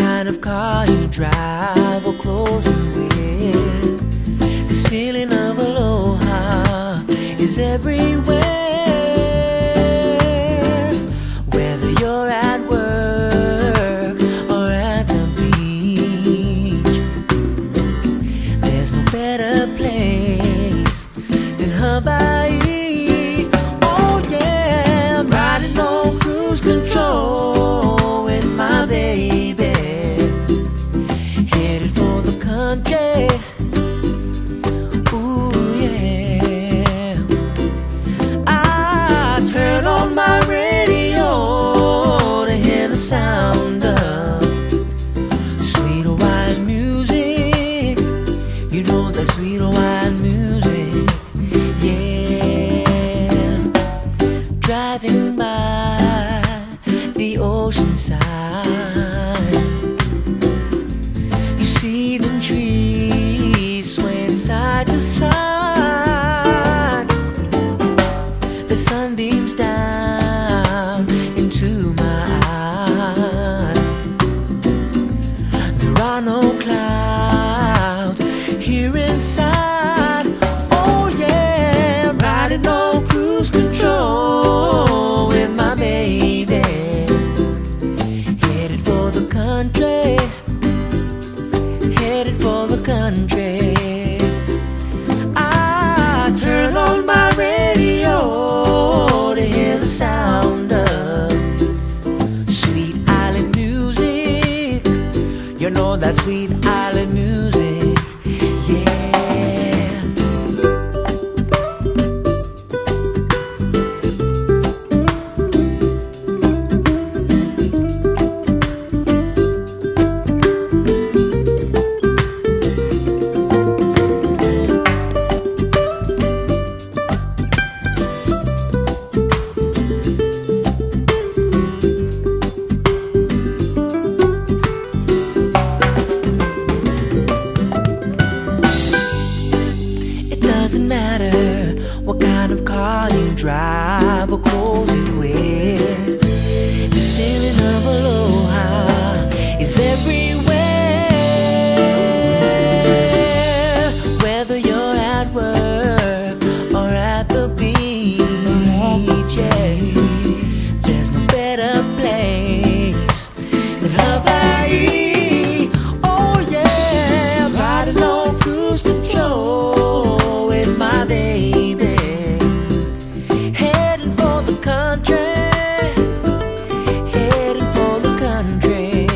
kind of car you drive or clothes you wear. This feeling of aloha is everywhere. Whether you're at work or at the beach, there's no better place than Hawaii. Oh yeah, I'm riding on cruise control with my baby, headed for the country. Ooh yeah, I turn on my radio to hear the sound of sweet Hawaiian music. You know that sweet Hawaiian music, yeah. Driving by the ocean side, you see the trees swaying side to side. The sun beams down into my eyes. There are no clouds here inside. Oh yeah, I'm riding on cruise control with my baby, headed for the country, headed for the country. I turn on my radio to hear the sound of sweet island music. You know that sweet island music, yeah. Doesn't matter what kind of car you drive or clothes you wear. This feeling of aloha is everywhere. Whether you're at work or at the beach, yes, there's no better place than Hawaii. Oh yeah, I'm riding on cruise control with my baby, heading for the country, heading for the country.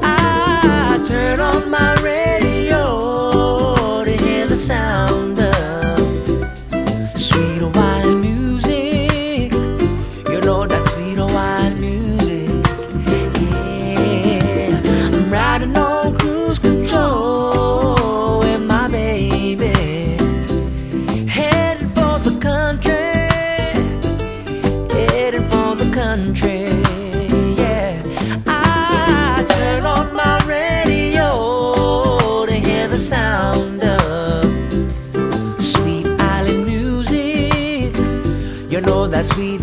I turn on my radio to hear the sound of sweet Hawaiian music. You know that sweet Hawaiian music, yeah. I'm riding on cruise control with my baby, headed for the country, headed for the country, yeah. I turn on my radio to hear the sound of sweet island music. You know that sweet